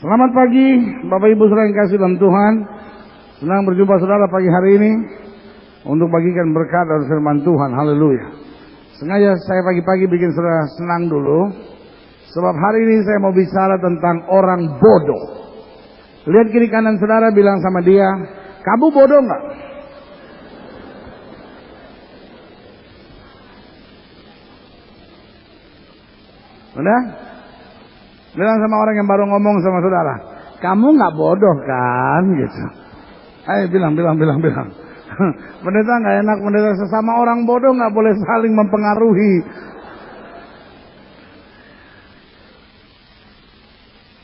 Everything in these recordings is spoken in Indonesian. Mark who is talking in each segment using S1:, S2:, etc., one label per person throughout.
S1: Selamat pagi Bapak Ibu saudara yang kasih dalam Tuhan. Senang berjumpa saudara pagi hari ini untuk bagikan berkat dari firman Tuhan. Haleluya. Sengaja saya pagi-pagi bikin saudara senang dulu, sebab hari ini saya mau bicara tentang orang bodoh. Lihat kiri kanan saudara, bilang sama dia, kamu bodoh nggak? Udah? Bilang sama orang yang baru ngomong sama saudara, kamu nggak bodoh kan? Gitu. Ayo bilang. Pendeta nggak enak, pendeta sesama orang bodoh nggak boleh saling mempengaruhi.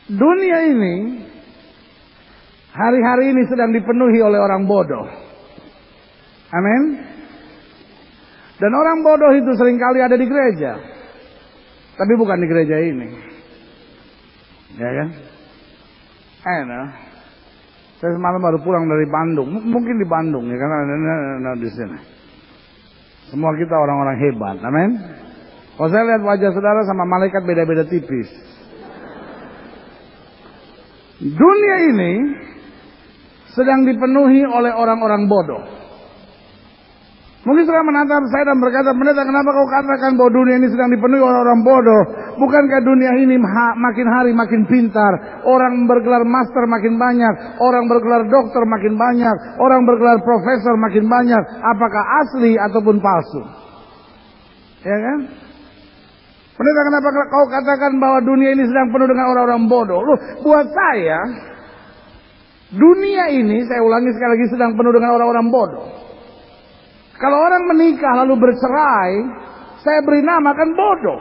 S1: Dunia ini hari-hari ini sedang dipenuhi oleh orang bodoh. Amin. Dan orang bodoh itu seringkali ada di gereja, tapi bukan di gereja ini. Ya kan? Saya semalam baru pulang dari Bandung. Mungkin di Bandung ya, karena di sini. Semua kita orang-orang hebat, amin. Kalau saya lihat wajah saudara sama malaikat beda-beda tipis. Dunia ini sedang dipenuhi oleh orang-orang bodoh. Mungkin saudara menatap saya dan berkata, pendeta, kenapa kau katakan bahwa dunia ini sedang dipenuhi oleh orang bodoh? Bukankah dunia ini makin hari makin pintar? Orang bergelar master makin banyak, orang bergelar dokter makin banyak, orang bergelar profesor makin banyak. Apakah asli ataupun palsu? Ya kan? Pendeta, kenapa kau katakan bahwa dunia ini sedang penuh dengan orang-orang bodoh? Loh, buat saya, dunia ini, saya ulangi sekali lagi, sedang penuh dengan orang-orang bodoh. Kalau orang menikah lalu bercerai, saya beri nama kan bodoh.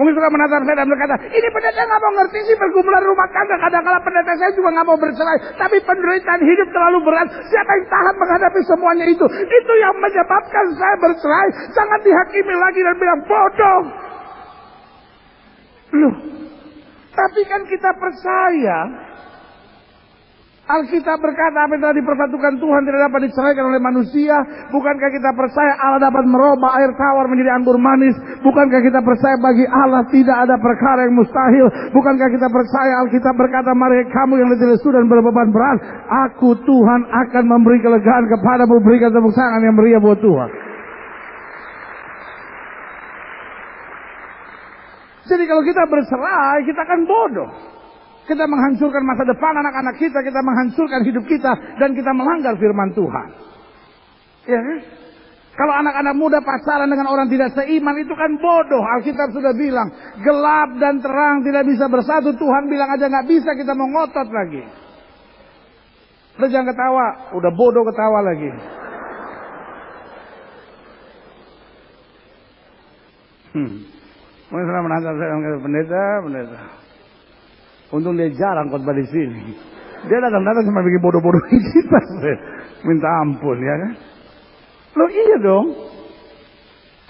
S1: Mungkin suka menatap saya dan berkata, ini pendeta nggak mau ngerti sih pergumulan rumah tangga. Kadang-kadang pendeta saya juga nggak mau bercerai, tapi penderitaan hidup terlalu berat. Siapa yang tahan menghadapi semuanya itu? Itu yang menyebabkan saya bercerai. Jangan dihakimi lagi dan bilang bodoh. Loh, tapi kan kita percaya. Alkitab berkata apa yang telah dipersatukan Tuhan tidak dapat diceraikan oleh manusia. Bukankah kita percaya Allah dapat merubah air tawar menjadi anggur manis? Bukankah kita percaya bagi Allah tidak ada perkara yang mustahil? Bukankah kita percaya Alkitab berkata, mari kamu yang letih lesu dan berbeban berat, aku Tuhan akan memberi kelegaan kepadamu. Berikan tepuk tangan yang meriah buat Tuhan. Jadi kalau kita bercerai, kita akan bodoh. Kita menghancurkan masa depan anak-anak kita menghancurkan hidup kita, dan kita melanggar firman Tuhan. Ya kan? Kalau anak-anak muda pacaran dengan orang tidak seiman, itu kan bodoh. Alkitab sudah bilang, gelap dan terang tidak bisa bersatu. Tuhan bilang aja nggak bisa, kita mau ngotot lagi. Lo jangan ketawa, udah bodoh ketawa lagi. Mungkin saya menantang saya pendeta. Untung dia jarang khotbah di sini. Dia datang cuma bikin bodoh-bodohin kita. Minta ampun ya kan. Loh iya dong.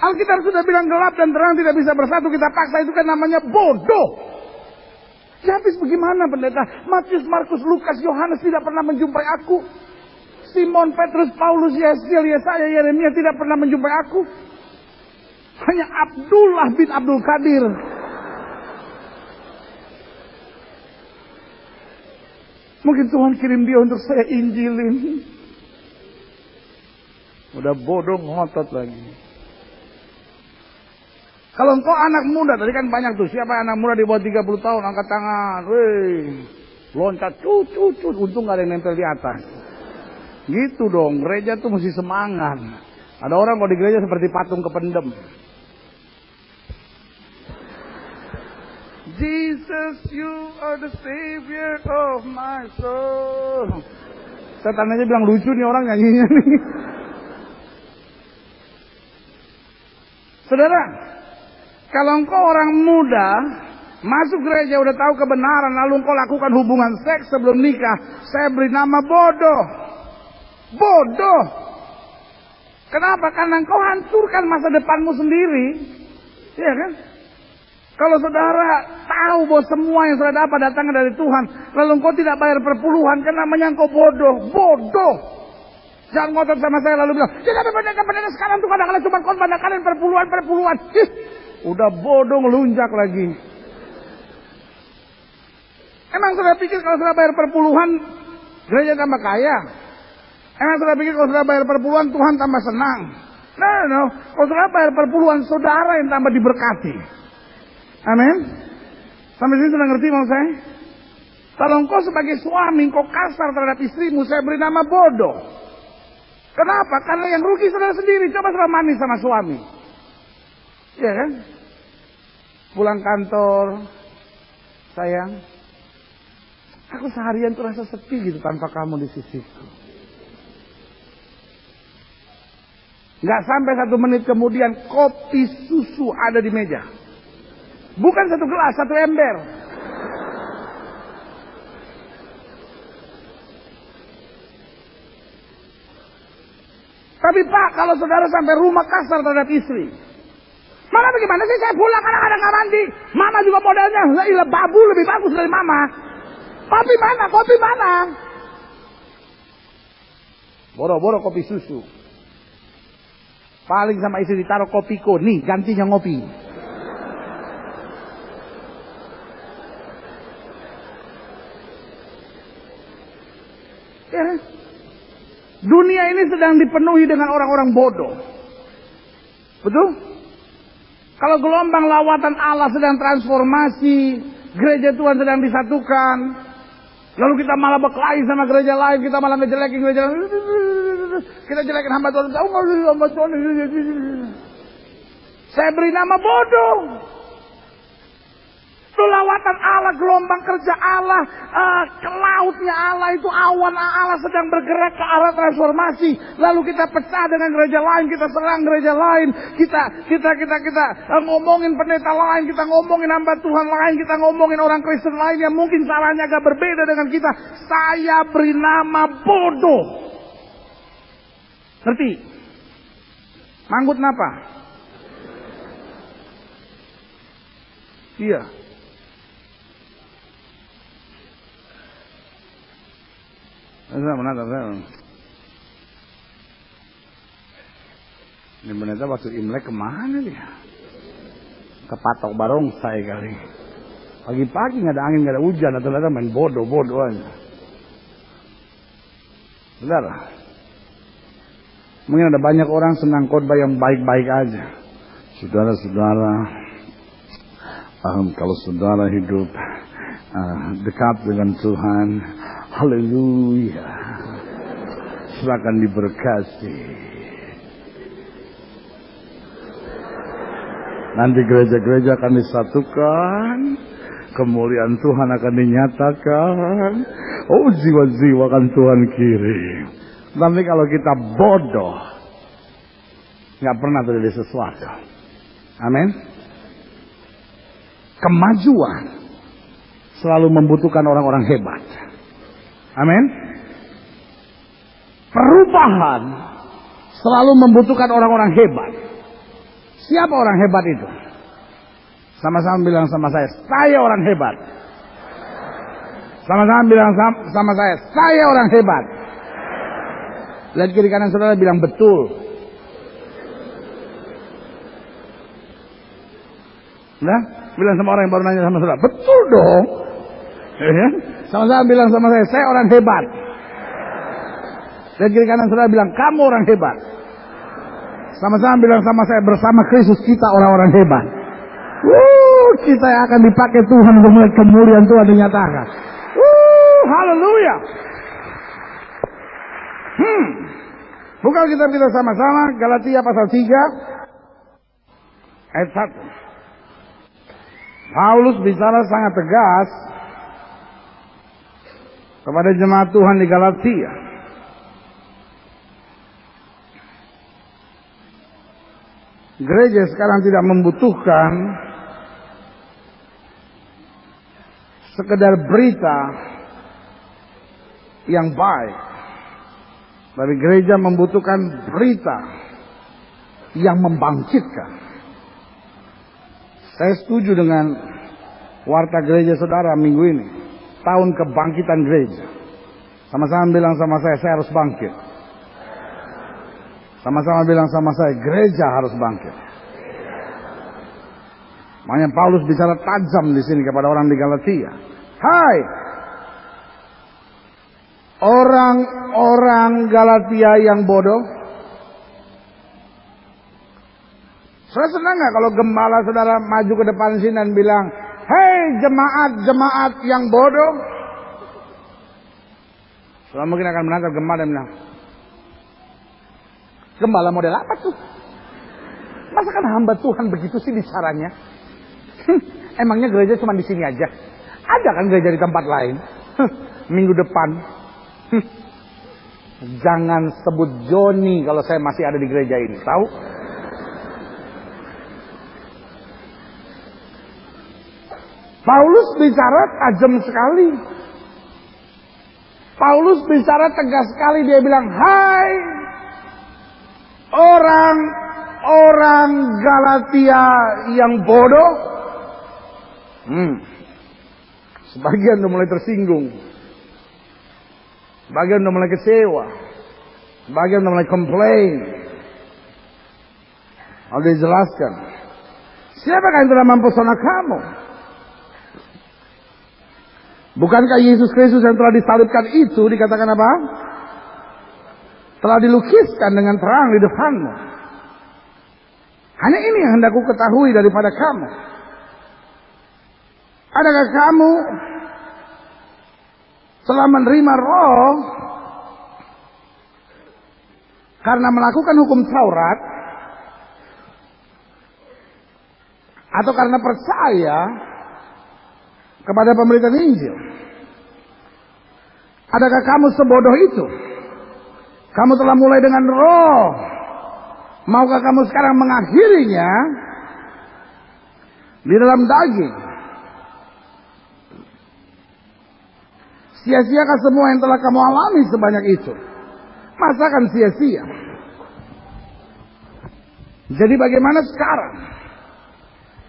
S1: Alkitab sudah bilang gelap dan terang tidak bisa bersatu. Kita paksa, itu kan namanya bodoh. Ya habis bagaimana pendeta? Matius, Markus, Lukas, Yohanes tidak pernah menjumpai aku. Simon, Petrus, Paulus, Yeskiel, Yesaya, Yeremia tidak pernah menjumpai aku. Hanya Abdullah bin Abdul Qadir. Mungkin Tuhan kirim dia untuk saya injilin. Udah bodoh ngotot lagi. Kalau engkau anak muda, tadi kan banyak tuh. Siapa anak muda di bawah 30 tahun, angkat tangan. Wih, loncat, cut. Untung gak ada yang nempel di atas. Gitu dong, gereja tuh mesti semangat. Ada orang kalau di gereja seperti patung kependem. Jesus, you are the savior of my soul. Setan aja bilang lucu nih orang nyanyinya nih. Saudara, kalau engkau orang muda masuk gereja udah tahu kebenaran, lalu engkau lakukan hubungan seks sebelum nikah, saya beri nama bodoh. Bodoh. Kenapa? Karena engkau hancurkan masa depanmu sendiri. Iya kan? Kalau saudara tahu bahwa semua yang saudara dapat datangnya dari Tuhan, lalu engkau tidak bayar perpuluhan, kan namanya engkau bodoh. Bodoh. Jangan ngotot sama saya lalu bilang, ya tapi pendeta sekarang tuh kadang-kadang cuma khotbah kalian perpuluhan. Udah bodoh ngelunjak lagi. Emang saudara pikir kalau saudara bayar perpuluhan, gereja tambah kaya? Emang saudara pikir kalau saudara bayar perpuluhan, Tuhan tambah senang? No. Kalau saudara bayar perpuluhan, saudara yang tambah diberkati. Amin. Sampai sini sudah ngerti maksud saya? Kalau engkau sebagai suami, engkau kasar terhadap istrimu, saya beri nama bodoh. Kenapa? Karena yang rugi saudara sendiri. Coba saudara manis sama suami. Iya kan? Pulang kantor, sayang, aku seharian tuh rasa sepi gitu tanpa kamu di sisiku. Nggak sampai 1 menit kemudian kopi susu ada di meja. Bukan 1 gelas, 1 ember. Tapi Pak, kalau saudara sampai rumah kasar terhadap istri, Mama bagaimana sih saya pulang kadang-kadang nggak mandi. Mama juga modelnya ilah babu lebih bagus dari Mama. Kopi mana? Kopi mana? Boro-boro kopi susu. Paling sama istri ditaruh kopiko. Nih gantinya ngopi. Ya. Dunia ini sedang dipenuhi dengan orang-orang bodoh. Betul? Kalau gelombang lawatan Allah sedang transformasi, gereja Tuhan sedang disatukan, lalu kita malah berkelahi sama gereja lain, kita malah ngejelekin gereja lain, kita jelekin hamba Tuhan, hamba Tuhan. Saya beri nama bodoh. Itu lawatan Allah, gelombang kerja Allah, ke lautnya Allah, itu awan Allah sedang bergerak ke arah transformasi. Lalu kita pecah dengan gereja lain, kita serang gereja lain, kita ngomongin pendeta lain, kita ngomongin hamba Tuhan lain, kita ngomongin orang Kristen lain yang mungkin salahnya agak berbeda dengan kita. Saya beri nama bodoh. Ngerti? Manggut napa? Iya. Ini pendeta waktu Imlek kemana dia? Kepatok barongsai kali. Pagi-pagi nggak ada angin, nggak ada hujan, atau main bodoh-bodoh aja. Benar? Mungkin ada banyak orang senang khotbah yang baik-baik aja. Saudara-saudara, kalau saudara hidup dekat dengan Tuhan, haleluya, silakan diberkati. Nanti gereja-gereja akan disatukan, kemuliaan Tuhan akan dinyatakan. Oh, jiwa-jiwa akan Tuhan kirim. Tapi kalau kita bodoh, nggak pernah terjadi sesuatu. Amin. Kemajuan selalu membutuhkan orang-orang hebat. Amin. Perubahan selalu membutuhkan orang-orang hebat. Siapa orang hebat itu? Sama-sama bilang sama saya orang hebat. Sama-sama bilang sama saya orang hebat. Lihat kiri kanan saudara, bilang betul. Nah, bilang sama orang yang baru nanya sama saudara, betul dong. Ya? Sama-sama bilang sama saya orang hebat. Dan kiri kanan saudara bilang, kamu orang hebat. Sama-sama bilang sama saya, bersama Kristus kita orang-orang hebat. Kita yang akan dipakai Tuhan untuk melihat kemuliaan Tuhan dinyatakan. Haleluya. Buka kitab kita sama-sama, Galatia pasal 3 ayat 1. Paulus bicara sangat tegas kepada jemaat Tuhan di Galatia. Gereja sekarang tidak membutuhkan sekedar berita yang baik, tapi gereja membutuhkan berita yang membangkitkan. Saya setuju dengan warta gereja saudara minggu ini, tahun kebangkitan gereja. Sama-sama bilang sama saya harus bangkit. Sama-sama bilang sama saya, gereja harus bangkit. Makanya Paulus bicara tajam di sini kepada orang di Galatia. Hai, orang-orang Galatia yang bodoh. Saudara senang gak kalau gembala saudara maju ke depan sini dan bilang, hei jemaat-jemaat yang bodoh? Saudara mungkin akan menatap gembala dan bilang, gembala model apa tuh? Masa kan hamba Tuhan begitu sih bicaranya? Emangnya gereja cuma di sini aja? Ada kan gereja di tempat lain? Minggu depan. Jangan sebut Joni kalau saya masih ada di gereja ini, tahu? Paulus bicara tajam sekali. Paulus bicara tegas sekali. Dia bilang, hai orang Galatia yang bodoh. Sebagian udah mulai tersinggung. Sebagian udah mulai kecewa. Sebagian udah mulai komplain. Lalu dijelaskan, siapakah yang telah mempesona kamu? Bukankah Yesus Kristus yang telah disalibkan itu dikatakan apa? Telah dilukiskan dengan terang di depanmu. Hanya ini yang hendak ku ketahui daripada kamu. Adakah kamu telah menerima Roh karena melakukan hukum Taurat, atau karena percaya kepada pemberitaan Injil? Adakah kamu sebodoh itu? Kamu telah mulai dengan Roh, maukah kamu sekarang mengakhirinya di dalam daging? Sia-siakah semua yang telah kamu alami sebanyak itu? Masakan sia-sia? Jadi bagaimana sekarang?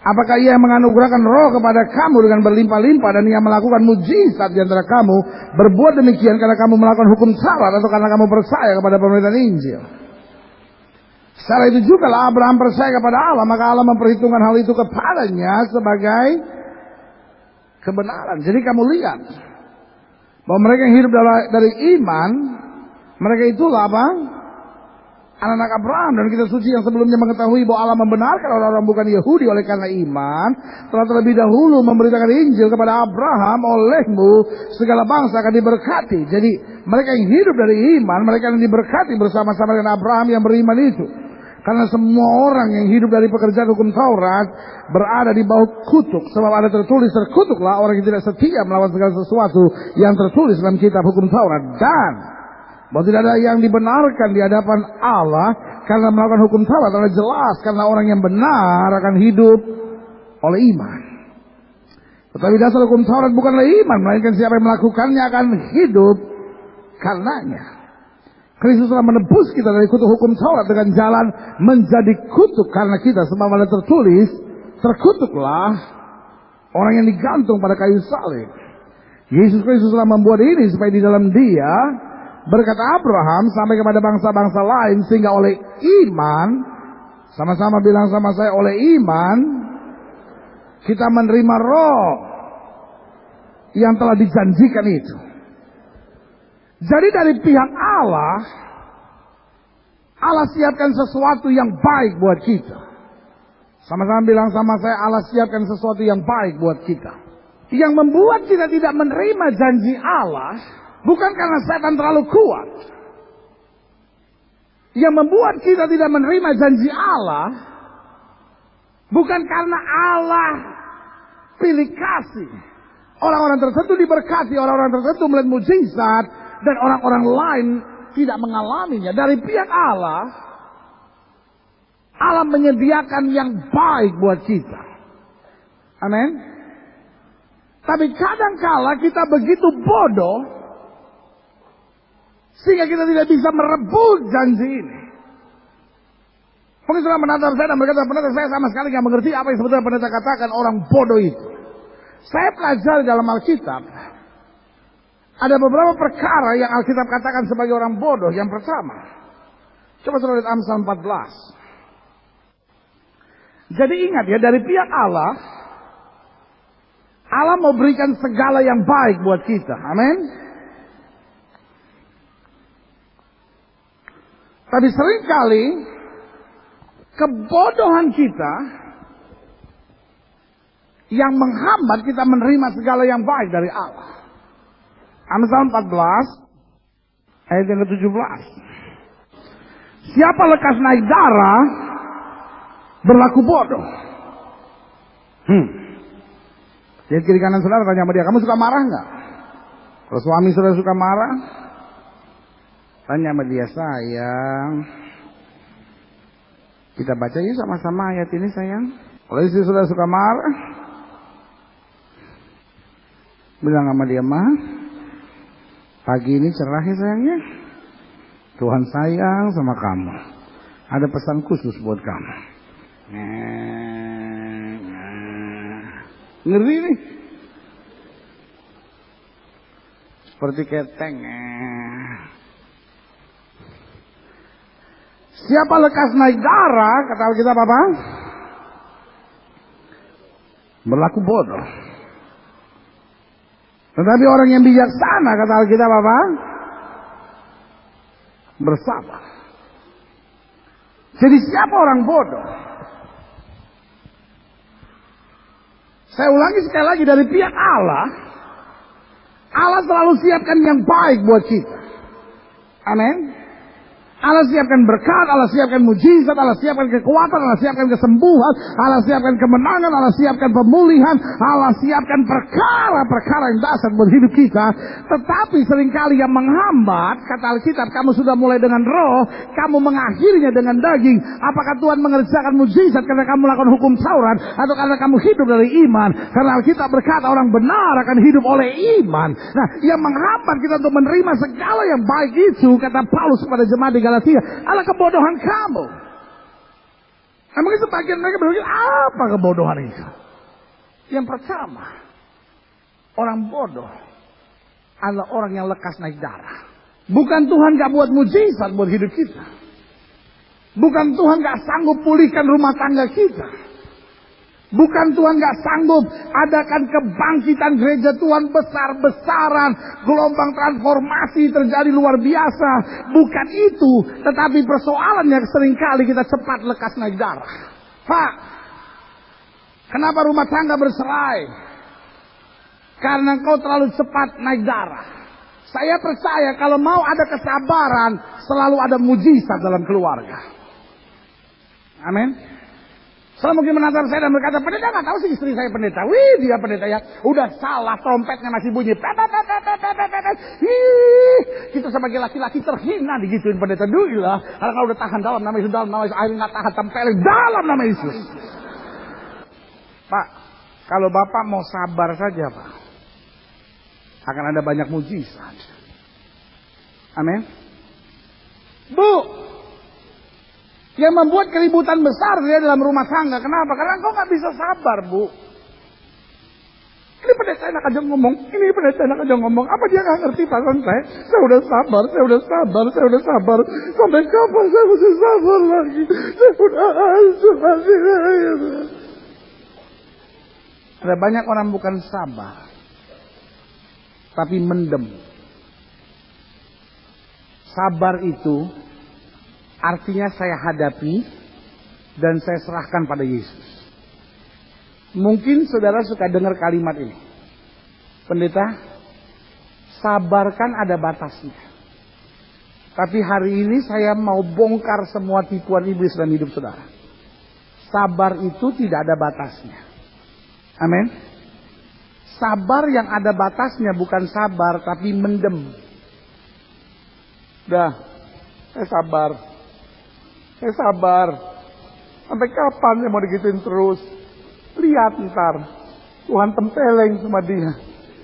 S1: Apakah ia menganugerahkan Roh kepada kamu dengan berlimpah-limpah, dan ia melakukan mujizat di antara kamu, berbuat demikian karena kamu melakukan hukum Taurat atau karena kamu percaya kepada pemberitaan Injil? Secara itu juga lah Abraham percaya kepada Allah, maka Allah memperhitungkan hal itu kepadanya sebagai kebenaran. Jadi kamu lihat bahwa mereka yang hidup dari iman, mereka itulah apa? Anak-anak Abraham. Dan kita suci yang sebelumnya mengetahui bahwa Allah membenarkan orang-orang bukan Yahudi oleh karena iman, telah terlebih dahulu memberitakan Injil kepada Abraham, olehmu segala bangsa akan diberkati. Jadi mereka yang hidup dari iman, mereka yang diberkati bersama-sama dengan Abraham yang beriman itu. Karena semua orang yang hidup dari pekerjaan hukum Taurat berada di bawah kutuk. Sebab ada tertulis, terkutuklah orang yang tidak setia melawan segala sesuatu yang tertulis dalam kitab hukum Taurat. Dan bahwa tidak ada yang dibenarkan di hadapan Allah karena melakukan hukum Taurat adalah jelas, karena orang yang benar akan hidup oleh iman. Tetapi dasar hukum Taurat bukanlah iman, melainkan siapa yang melakukannya akan hidup karenanya. Kristus telah menebus kita dari kutuk hukum Taurat dengan jalan menjadi kutuk karena kita, sebab ada tertulis, terkutuklah orang yang digantung pada kayu salib. Yesus Kristus telah membuat ini supaya di dalam Dia berkata Abraham sampai kepada bangsa-bangsa lain, sehingga oleh iman, sama-sama bilang sama saya, oleh iman kita menerima Roh yang telah dijanjikan itu. Jadi dari pihak Allah, Allah siapkan sesuatu yang baik buat kita. Sama-sama bilang sama saya, Allah siapkan sesuatu yang baik buat kita. Yang membuat kita tidak menerima janji Allah bukan karena setan terlalu kuat. Yang membuat kita tidak menerima janji Allah bukan karena Allah pilih kasih. Orang-orang tertentu diberkati, orang-orang tertentu melihat mujizat, dan orang-orang lain tidak mengalaminya. Dari pihak Allah, Allah menyediakan yang baik buat kita. Amin. Tapi kadangkala kita begitu bodoh sehingga kita tidak bisa merebut janji ini. Mungkin sudah menatap saya dan berkata, pendeta, saya sama sekali tidak mengerti apa yang sebetulnya pendeta katakan orang bodoh itu. Saya pelajari dalam Alkitab, ada beberapa perkara yang Alkitab katakan sebagai orang bodoh. Yang pertama, coba lihat Amsal 14. Jadi ingat ya, dari pihak Allah, Allah mau berikan segala yang baik buat kita. Amin. Tapi seringkali kebodohan kita yang menghambat kita menerima segala yang baik dari Allah. Amsal 14 ayat yang ke-17. Siapa lekas naik darah berlaku bodoh. Lihat kiri kanan saudara, tanya sama dia, kamu suka marah nggak? Kalau suami saudara suka marah, tanya sama dia, sayang, kita baca yuk sama-sama ayat ini sayang. Kalau istri saudara suka marah, bilang sama dia, Ma, pagi ini cerah ya sayangnya. Tuhan sayang sama kamu. Ada pesan khusus buat kamu. Ngeri nih. Seperti keteng. Siapa lekas naik darah, kata Alkitab apa? Berlaku bodoh. Tetapi orang yang bijaksana, kata Alkitab apa? Bersabar. Jadi siapa orang bodoh? Saya ulangi sekali lagi, dari pihak Allah, Allah selalu siapkan yang baik buat kita. Amin. Allah siapkan berkat, Allah siapkan mujizat, Allah siapkan kekuatan, Allah siapkan kesembuhan, Allah siapkan kemenangan, Allah siapkan pemulihan, Allah siapkan perkara-perkara yang dasar buat hidup kita. Tetapi seringkali yang menghambat, kata Alkitab, kamu sudah mulai dengan roh, kamu mengakhirinya dengan daging. Apakah Tuhan mengerjakan mujizat karena kamu melakukan hukum Taurat, atau karena kamu hidup dari iman? Karena Alkitab berkata orang benar akan hidup oleh iman. Nah, yang menghambat kita untuk menerima segala yang baik itu, kata Paulus kepada jemaat di Galatia, adalah kebodohan kamu. Nah, mungkin sebagian mereka berpikir, apa kebodohan itu? Yang pertama, orang bodoh adalah orang yang lekas naik darah. Bukan Tuhan gak buat mujizat buat hidup kita. Bukan Tuhan gak sanggup pulihkan rumah tangga kita. Bukan Tuhan gak sanggup adakan kebangkitan gereja Tuhan besar-besaran, gelombang transformasi terjadi luar biasa. Bukan itu, tetapi persoalannya seringkali kita cepat lekas naik darah. Pak, kenapa rumah tangga bercerai? Karena kau terlalu cepat naik darah. Saya percaya kalau mau ada kesabaran, selalu ada mujizat dalam keluarga. Amin. Saya mungkin menatap saya dan berkata, pendeta nggak tahu sih istri saya pendeta. Wih, dia pendeta ya. Udah salah, trompetnya masih bunyi. Kita sebagai laki-laki terhina digituin pendeta dulu lah. Karena kalau udah tahan dalam nama Yesus, dalam nama Yesus, akhirnya nggak tahan tempelin dalam nama Yesus. Pak, kalau Bapak mau sabar saja Pak, akan ada banyak mujizat. Amin. Bu, yang membuat keributan besar dia dalam rumah tangga. Kenapa? Karena engkau gak bisa sabar, Bu. Ini pendeta enak aja ngomong. Ini pendeta enak aja ngomong. Apa dia gak ngerti pasan saya? Saya udah sabar, saya udah sabar, saya udah sabar. Sampai kapan saya mesti sabar lagi? Saya udah hancur hati saya. Ada banyak orang bukan sabar, tapi mendem. Sabar itu artinya saya hadapi dan saya serahkan pada Yesus. Mungkin saudara suka dengar kalimat ini. Pendeta, sabarkan ada batasnya. Tapi hari ini saya mau bongkar semua tipuan iblis dalam hidup saudara. Sabar itu tidak ada batasnya. Amin. Sabar yang ada batasnya bukan sabar tapi mendem. Dah, saya sabar. Saya sabar. Sampai kapan saya mau digituin terus? Lihat ntar. Tuhan tempeleng sama dia.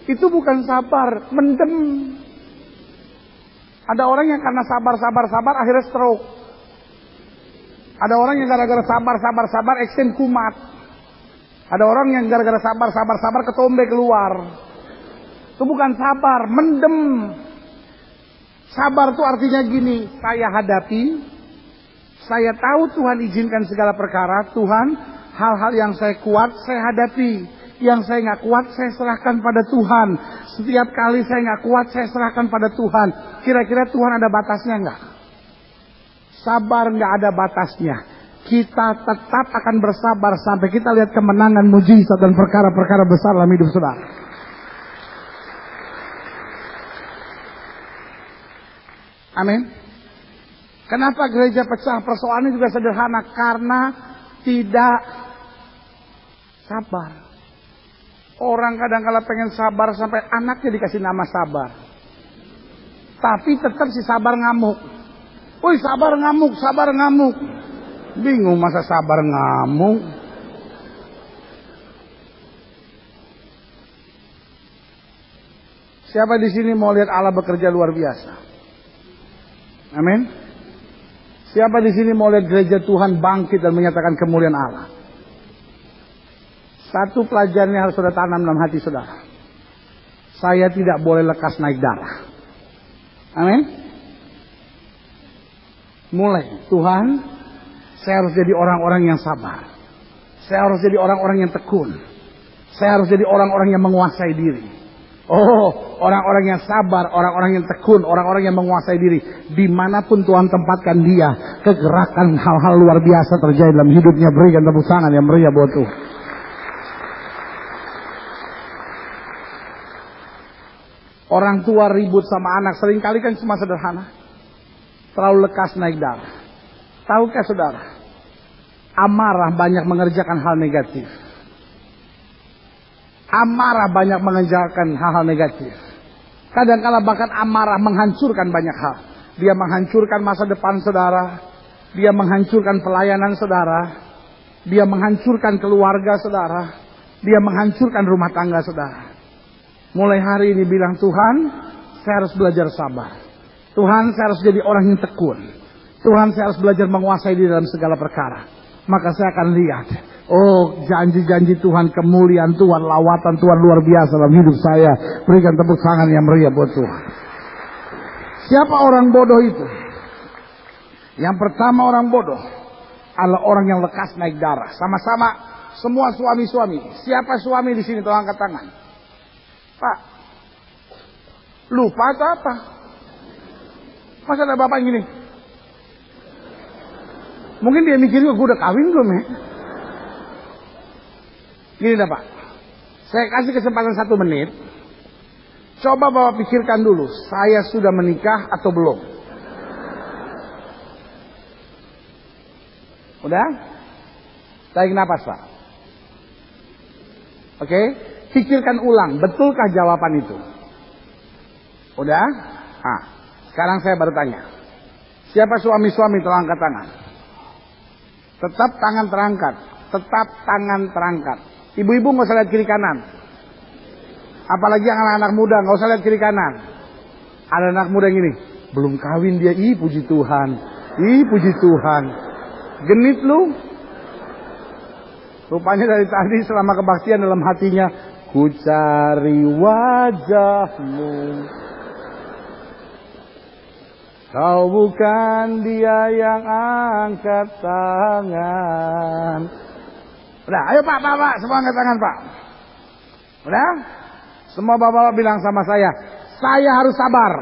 S1: Itu bukan sabar, mendem. Ada orang yang karena sabar akhirnya stroke. Ada orang yang gara-gara sabar eksen kumat. Ada orang yang gara-gara sabar ketombe keluar. Itu bukan sabar, mendem. Sabar itu artinya gini, saya hadapi, saya tahu Tuhan izinkan segala perkara, Tuhan, hal-hal yang saya kuat, saya hadapi. Yang saya nggak kuat, saya serahkan pada Tuhan. Setiap kali saya nggak kuat, saya serahkan pada Tuhan. Kira-kira Tuhan ada batasnya nggak? Sabar nggak ada batasnya. Kita tetap akan bersabar sampai kita lihat kemenangan, mujizat dan perkara-perkara besar dalam hidup saudara. Amin. Kenapa gereja pecah? Persoalannya juga sederhana, karena tidak sabar. Orang kadang-kala pengen sabar sampai anaknya dikasih nama sabar, tapi tetap si sabar ngamuk. Woi, sabar ngamuk, sabar ngamuk. Bingung masa sabar ngamuk. Siapa di sini mau lihat Allah bekerja luar biasa? Amin. Siapa di sini mau lihat gereja Tuhan bangkit dan menyatakan kemuliaan Allah? Satu pelajaran yang harus saudara tanam dalam hati saudara. Saya tidak boleh lekas naik darah. Amin. Mulai, Tuhan, saya harus jadi orang-orang yang sabar. Saya harus jadi orang-orang yang tekun. Saya harus jadi orang-orang yang menguasai diri. Oh, orang-orang yang sabar, orang-orang yang tekun, orang-orang yang menguasai diri. Dimanapun Tuhan tempatkan dia, kegerakan hal-hal luar biasa terjadi dalam hidupnya. Berikan tepuk tangan yang meriah buat Tuhan. Orang tua ribut sama anak seringkali kan cuma sederhana. Terlalu lekas naik darah. Tahukah saudara, amarah banyak mengerjakan hal negatif. Amarah banyak mengerjakan hal-hal negatif. Kadang-kala bahkan amarah menghancurkan banyak hal. Dia menghancurkan masa depan saudara. Dia menghancurkan pelayanan saudara. Dia menghancurkan keluarga saudara. Dia menghancurkan rumah tangga saudara. Mulai hari ini bilang, Tuhan, saya harus belajar sabar. Tuhan, saya harus jadi orang yang tekun. Tuhan, saya harus belajar menguasai diri dalam segala perkara. Maka saya akan lihat, oh, janji-janji Tuhan, kemuliaan Tuhan, lawatan Tuhan luar biasa dalam hidup saya. Berikan tepuk tangan yang meriah buat Tuhan. Siapa orang bodoh itu? Yang pertama orang bodoh adalah orang yang lekas naik darah. Sama-sama semua suami-suami. Siapa suami di sini? Tolong angkat tangan. Pak, lupa atau apa? Masa ada bapak gini? Mungkin dia mikir gue udah kawin belum ya? Gini dah Pak, saya kasih kesempatan 1 menit. Coba bapak pikirkan dulu, saya sudah menikah atau belum? Udah? Tarik napas Pak. Oke? Pikirkan ulang, betulkah jawaban itu? Udah? Nah, sekarang saya baru tanya. Siapa suami-suami tolong angkat tangan. Tetap tangan terangkat. Tetap tangan terangkat. Ibu-ibu nggak usah lihat kiri kanan. Apalagi yang anak-anak muda nggak usah lihat kiri kanan. Ada anak muda yang gini, belum kawin dia, ih puji Tuhan, ih puji Tuhan. Genit lu. Rupanya dari tadi selama kebaktian dalam hatinya, ku cari wajahmu. Kau bukan dia yang angkat tangan. Udah, ayo Pak, semua angkat tangan Pak. Udah? Semua bapak-bapak bilang sama saya harus sabar.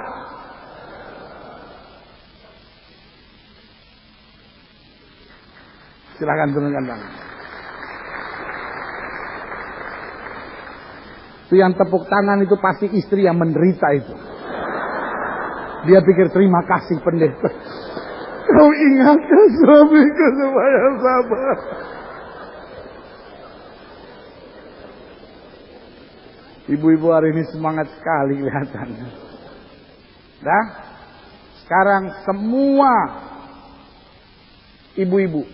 S1: Silakan turunkan tangan. Itu yang tepuk tangan itu pasti istri yang menderita itu. Dia pikir terima kasih pendeta. Kau ingatkan suamiku supaya sabar. Ibu-ibu hari ini semangat sekali kelihatannya. Dah? Sekarang semua ibu-ibu.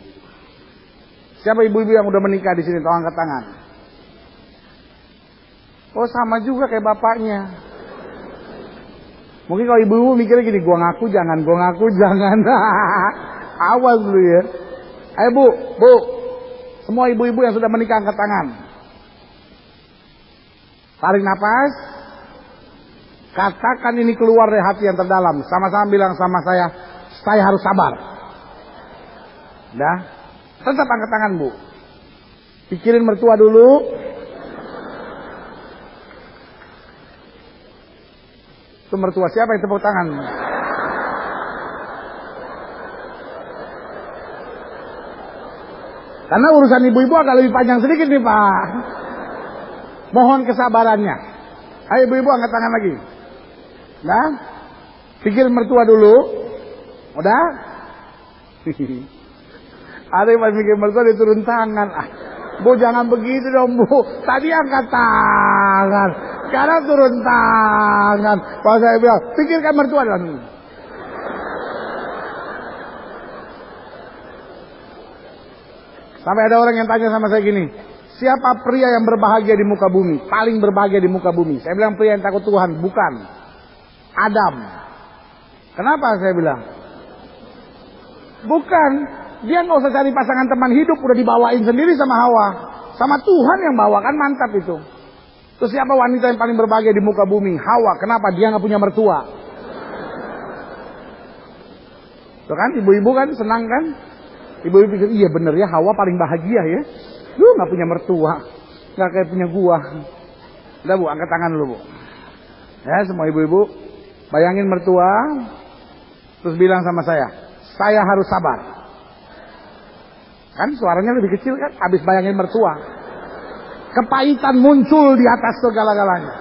S1: Siapa ibu-ibu yang udah menikah di sini? Tolong angkat tangan. Oh sama juga kayak bapaknya. Mungkin kalau ibu-ibu mikirnya gini, gua ngaku jangan. Awas dulu ya. Ayo bu. Semua ibu-ibu yang sudah menikah angkat tangan. Tarik napas. Katakan ini keluar dari hati yang terdalam. Sama-sama bilang sama saya harus sabar. Dah. Tetap angkat tangan bu. Pikirin mertua dulu. Itu mertua siapa yang tepuk tangan? Karena urusan ibu-ibu agak lebih panjang sedikit nih Pak. Mohon kesabarannya. Ayo ibu-ibu angkat tangan lagi. Nah, pikir mertua dulu. Udah? Ada yang masih mikir mertua dia turun tangan. Bu jangan begitu dong Bu. Tadi angkat tangan. Sekarang turun tangan. Pas saya bilang, pikirkan mertua dong. Sampai ada orang yang tanya sama saya gini, siapa pria yang berbahagia di muka bumi? Paling berbahagia di muka bumi. Saya bilang pria yang takut Tuhan. Bukan. Adam. Kenapa saya bilang? Bukan. Dia nggak usah cari pasangan teman hidup. Udah dibawain sendiri sama Hawa. Sama Tuhan yang bawa. Kan mantap itu. Terus siapa wanita yang paling berbahagia di muka bumi? Hawa. Kenapa? Dia nggak punya mertua. Tuh kan ibu-ibu kan senang kan? Ibu-ibu pikir, iya bener ya, Hawa paling bahagia ya. Lu gak punya mertua. Gak kayak punya gua. Udah Bu, angkat tangan dulu Bu. Ya semua ibu-ibu. Bayangin mertua. Terus bilang sama saya harus sabar. Kan suaranya lebih kecil kan. Habis bayangin mertua. Kepahitan muncul di atas segala-galanya.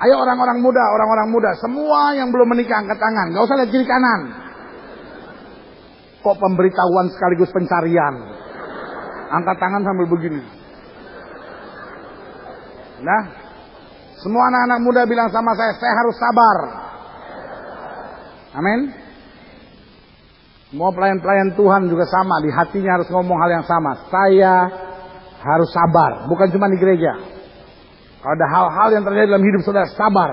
S1: Ayo orang-orang muda. Semua yang belum menikah angkat tangan. Gak usah lihat kiri kanan. Kok pemberitahuan sekaligus pencarian. Angkat tangan sambil begini. Nah, semua anak-anak muda bilang sama saya harus sabar. Amin. Semua pelayan-pelayan Tuhan juga sama. Di hatinya harus ngomong hal yang sama. Saya harus sabar. Bukan cuma di gereja. Kalau ada hal-hal yang terjadi dalam hidup saudara, sabar.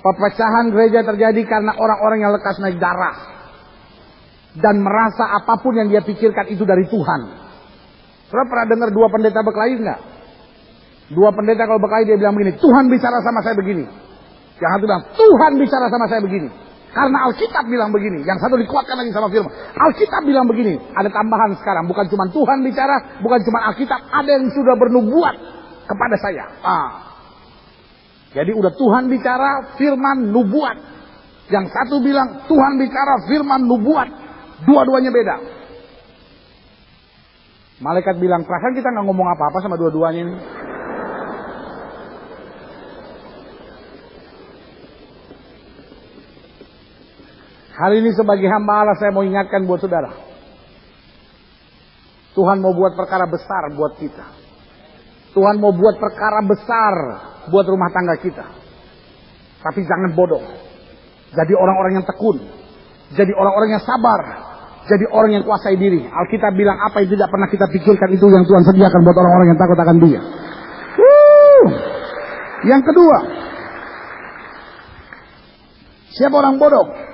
S1: Perpecahan gereja terjadi karena orang-orang yang lekas naik darah. Dan merasa apapun yang dia pikirkan itu dari Tuhan. Saudara pernah dengar dua pendeta berkelahi enggak? Dua pendeta kalau berkelahi dia bilang begini, Tuhan bicara sama saya begini. Yang satu bilang, Tuhan bicara sama saya begini. Karena Alkitab bilang begini. Yang satu dikuatkan lagi sama firman. Alkitab bilang begini. Ada tambahan sekarang. Bukan cuma Tuhan bicara. Bukan cuma Alkitab. Ada yang sudah bernubuat kepada saya. Jadi udah Tuhan bicara, firman, nubuat. Yang satu bilang Tuhan bicara, firman, nubuat. Dua-duanya beda. Malaikat bilang, perasaan kita nggak ngomong apa-apa sama dua-duanya ini. Hari ini sebagai hamba Allah saya mau ingatkan buat saudara. Tuhan mau buat perkara besar buat kita. Tuhan mau buat perkara besar buat rumah tangga kita. Tapi jangan bodoh. Jadi orang-orang yang tekun. Jadi orang-orang yang sabar. Jadi orang yang kuasai diri. Alkitab bilang apa yang tidak pernah kita pikirkan itu yang Tuhan sediakan buat orang-orang yang takut akan Dia. Yang kedua. Siapa orang bodoh?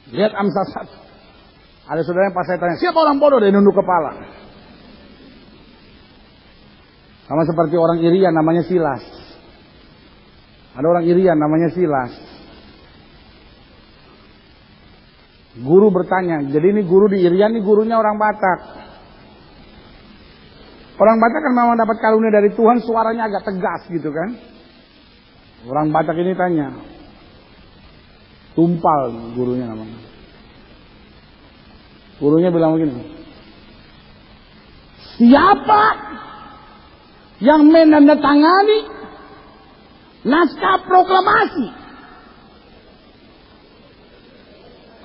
S1: Lihat Amsal 1. Ada saudara yang pas saya tanya, siapa orang bodoh? Dia nunduk kepala. Sama seperti orang Irian namanya Silas. Ada orang Irian namanya Silas. Guru bertanya, jadi ini guru di Irian, ini gurunya orang Batak. Orang Batak kan memang dapat karunia dari Tuhan, suaranya agak tegas gitu kan. Orang Batak ini tanya, Tumpal gurunya namanya. Gurunya bilang begini, siapa yang menandatangani naskah proklamasi?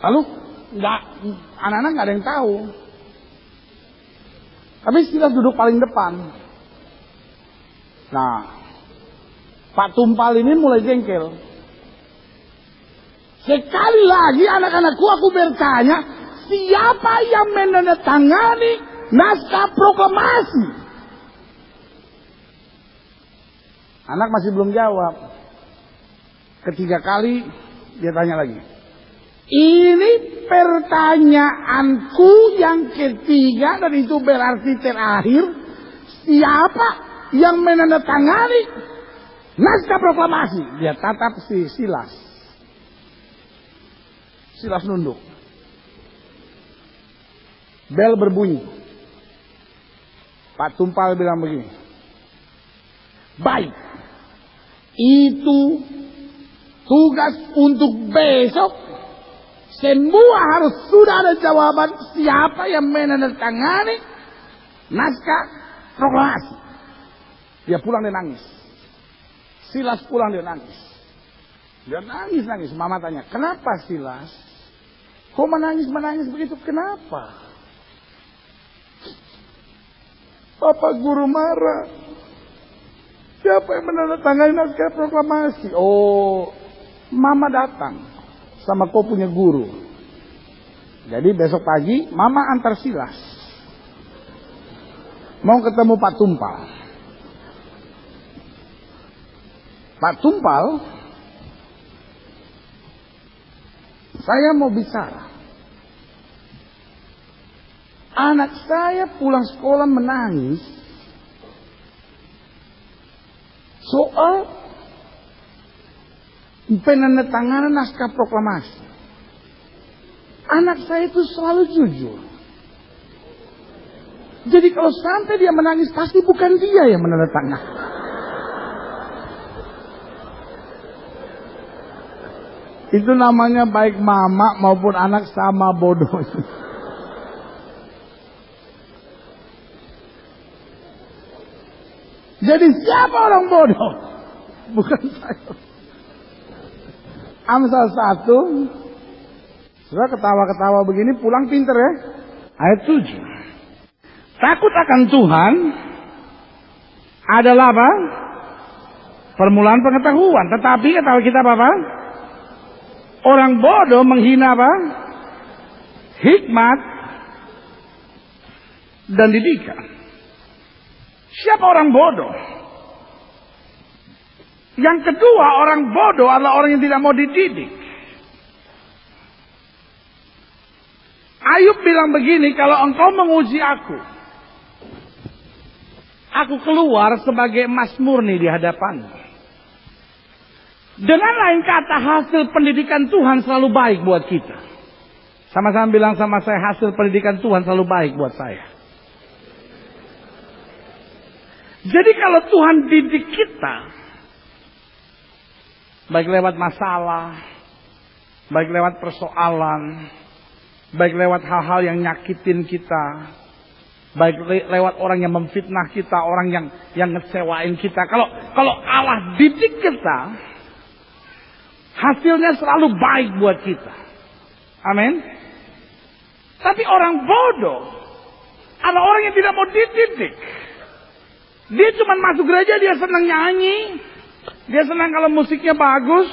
S1: Lalu anak-anak nggak ada yang tahu. Tapi Silas duduk paling depan. Nah, Pak Tumpal ini mulai jengkel. Sekali lagi anak-anakku aku bertanya, siapa yang menandatangani naskah proklamasi? Anak masih belum jawab. Ketiga kali dia tanya lagi. Ini pertanyaanku yang ketiga dan itu berarti terakhir. Siapa yang menandatangani naskah proklamasi? Dia tatap si Silas. Silas nunduk. Bel berbunyi. Pak Tumpal bilang begini. Baik. Itu Tugas untuk besok, semua harus sudah ada jawaban siapa yang menandatangani naskah proklamasi. Dia pulang dia nangis. Silas pulang dia nangis. Dia nangis. Mama tanya, kenapa Silas? Kok menangis begitu? Kenapa? Bapak guru marah. Siapa yang menandatangani naskah proklamasi? Oh, Mama datang sama kau punya guru. Jadi besok pagi Mama antar Silas. Mau ketemu Pak Tumpal. Pak Tumpal, saya mau bicara. Anak saya pulang sekolah menangis soal penandatanganan naskah proklamasi. Anak saya itu selalu jujur. Jadi kalau sampai dia menangis, pasti bukan dia yang menandatangani. Itu namanya baik mama maupun anak sama bodoh. Jadi siapa orang bodoh? Bukan saya. Amsal 1. Sudah ketawa-ketawa begini pulang pinter ya. Ayat 7. Takut akan Tuhan adalah apa? Permulaan pengetahuan. Tetapi ketahui kita apa? Orang bodoh menghina apa? Hikmat dan didikan. Siapa orang bodoh? Yang kedua, orang bodoh adalah orang yang tidak mau dididik. Ayub bilang begini, kalau engkau menguji aku keluar sebagai emas murni di hadapanmu. Dengan lain kata, hasil pendidikan Tuhan selalu baik buat kita. Sama-sama bilang sama saya, hasil pendidikan Tuhan selalu baik buat saya. Jadi kalau Tuhan didik kita, baik lewat masalah, baik lewat persoalan, baik lewat hal-hal yang nyakitin kita, baik lewat orang yang memfitnah kita, orang yang ngecewain kita. Kalau Allah didik kita, hasilnya selalu baik buat kita. Amin. Tapi orang bodoh adalah orang yang tidak mau dididik. Dia cuma masuk gereja, dia senang nyanyi, dia senang kalau musiknya bagus.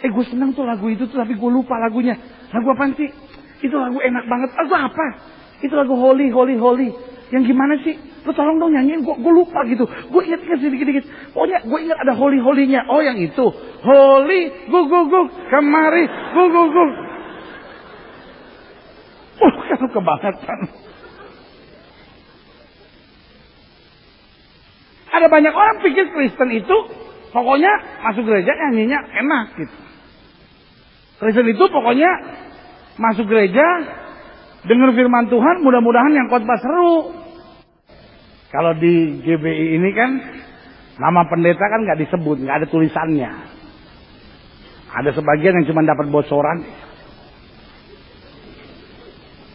S1: Gue senang tuh lagu itu tuh, tapi gue lupa lagunya. Lagu apaan sih? Itu lagu enak banget. Lagu apa? Itu lagu Holy. Yang gimana sih? Lu tolong dong nyanyiin. Gue lupa gitu. Gue ingat sedikit-sedikit. Pokoknya gue ingat ada Holy-nya. Oh yang itu. Holy, gug, kemari, gug. Kan kebangetan. Ada banyak orang pikir Kristen itu pokoknya masuk gereja nyanyinya enak gitu. Kristen itu pokoknya masuk gereja, dengar firman Tuhan, mudah-mudahan yang khotbah seru. Kalau di GBI ini kan nama pendeta kan nggak disebut, nggak ada tulisannya. Ada sebagian yang cuma dapat bocoran,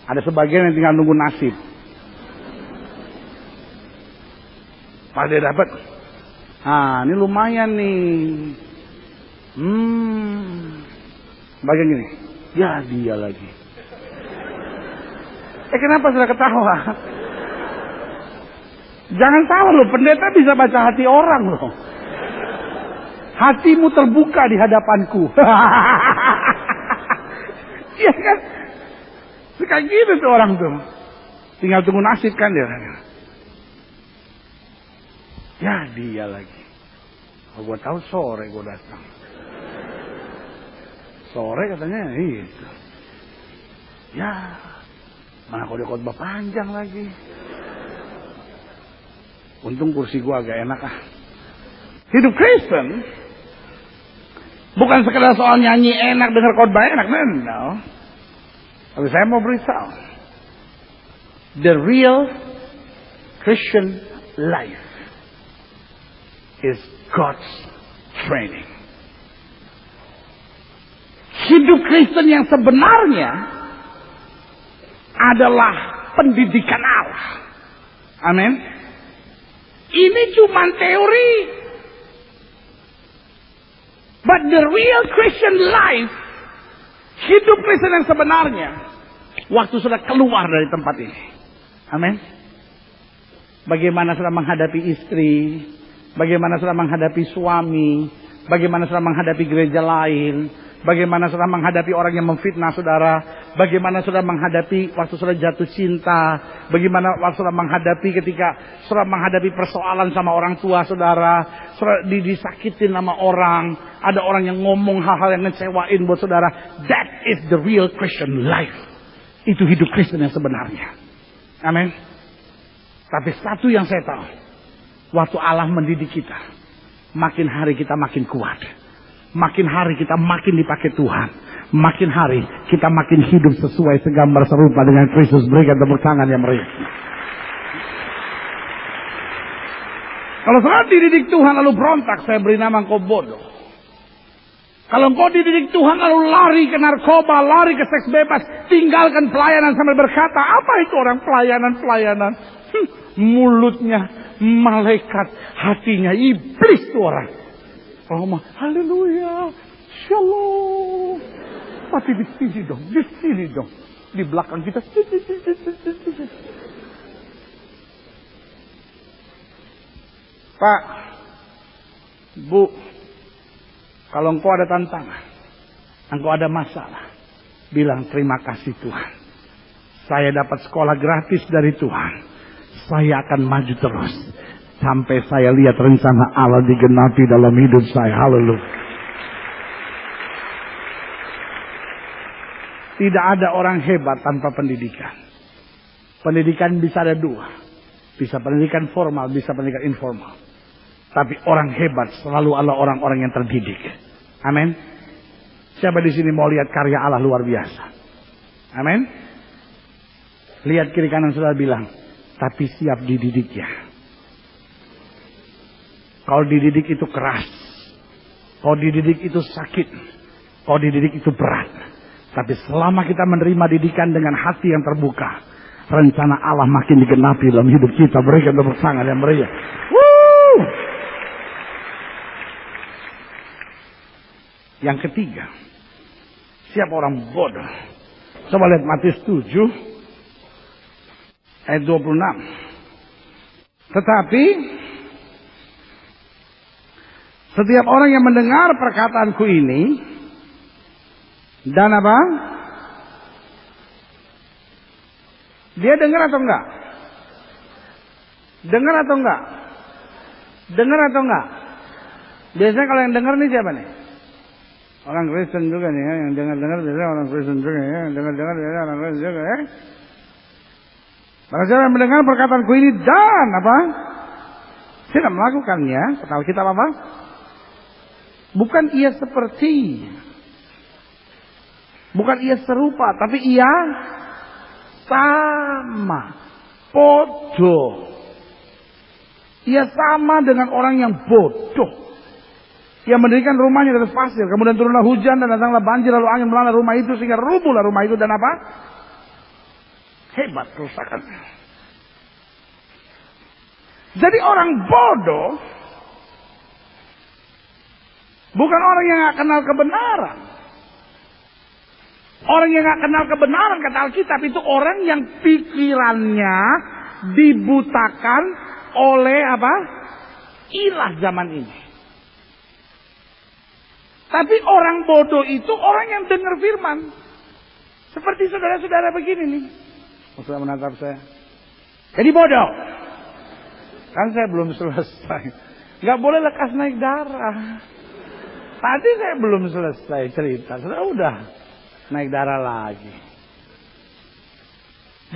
S1: ada sebagian yang tinggal nunggu nasib. Pas dia dapat, ini lumayan nih. Bagian gini, ya dia lagi. Kenapa sudah ketawa? Jangan tahu loh, pendeta bisa baca hati orang loh. Hatimu terbuka di hadapanku. Iya kan? Kayak gitu tuh orang tuh. Tinggal tunggu nasib kan dia. Ya dia lagi. Gue tahu sore gue datang. Sore katanya itu. Ya, mana kalau dia khotbah panjang lagi. Untung kursi gue agak enak ah. Hidup Kristen bukan sekedar soal nyanyi enak, dengar khotbah enak, no. Tapi saya mau beritahu, the real Christian life is God's training. hidup Kristen yang sebenarnya adalah pendidikan Allah. Amin. Ini cuma teori. But the real Christian life, hidup Kristen yang sebenarnya, waktu sudah keluar dari tempat ini. Amin. Bagaimana sudah menghadapi istri, bagaimana sudah menghadapi suami, bagaimana sudah menghadapi gereja lain, bagaimana sudah menghadapi orang yang memfitnah saudara, bagaimana sudah menghadapi waktu sudah jatuh cinta, bagaimana waktu sudah menghadapi ketika sudah menghadapi persoalan sama orang tua saudara, sudah disakitin sama orang, ada orang yang ngomong hal-hal yang ngecewain buat saudara. That is the real Christian life. Itu hidup Kristen yang sebenarnya. Amin. Tapi satu yang saya tahu, waktu Allah mendidik kita, makin hari kita makin kuat. Makin hari kita makin dipakai Tuhan. Makin hari kita makin hidup sesuai segambar serupa dengan Kristus. Berikan tepuk tangan yang meriah. Kalau saudara dididik Tuhan lalu berontak, saya beri nama engkau bodoh. Kalau engkau dididik Tuhan lalu lari ke narkoba, lari ke seks bebas, tinggalkan pelayanan sambil berkata, apa itu orang pelayanan? Mulutnya malaikat, hatinya iblis tuh orang. Oh, haleluya, shalom. Tapi di sini dong, di belakang kita. Pak, Bu, kalau engkau ada tantangan, engkau ada masalah, bilang terima kasih Tuhan. Saya dapat sekolah gratis dari Tuhan. Saya akan maju terus sampai saya lihat rencana Allah digenapi dalam hidup saya. Haleluya. Tidak ada orang hebat tanpa pendidikan. Pendidikan bisa ada dua. Bisa pendidikan formal, bisa pendidikan informal. Tapi orang hebat selalu adalah orang-orang yang terdidik. Amin. Siapa di sini mau lihat karya Allah luar biasa? Amin. Lihat kiri kanan saudara bilang, tapi siap dididik ya. Kalau dididik itu keras, kalau dididik itu sakit, kalau dididik itu berat. Tapi selama kita menerima didikan dengan hati yang terbuka, rencana Allah makin digenapi dalam hidup kita. Berikan tepuk tangan yang meriah. Woo! Yang ketiga, siapa orang bodoh? Coba lihat Matius 7 ayat 26. Tetapi setiap orang yang mendengar perkataanku ini dan apa? Dia dengar atau enggak? Dengar atau enggak? Dengar atau enggak? Biasanya kalau yang dengar nih siapa nih? Orang Kristen juga nih ya, yang dengar-dengar biasanya orang Kristen juga ya, yang dengar-dengar biasanya orang Kristen juga ya. Maka siapa yang mendengar perkataanku ini dan apa? Tidak melakukannya, kata Alkitab apa? Bukan ia seperti, bukan ia serupa, tapi ia sama, bodoh. Ia sama dengan orang yang bodoh, yang mendirikan rumahnya di atas pasir, kemudian turunlah hujan dan datanglah banjir, lalu angin melanda rumah itu sehingga rubuhlah rumah itu dan apa? Hebat kerusakan. Jadi orang bodoh bukan orang yang gak kenal kebenaran. Orang yang gak kenal kebenaran kata Alkitab itu orang yang pikirannya dibutakan oleh apa? Ilah zaman ini. Tapi orang bodoh itu orang yang dengar firman. Seperti saudara-saudara begini nih. Sudah menatap saya. Jadi bodoh. Kan saya belum selesai. Gak boleh lekas naik darah. Tadi saya belum selesai cerita. Sudah naik darah lagi.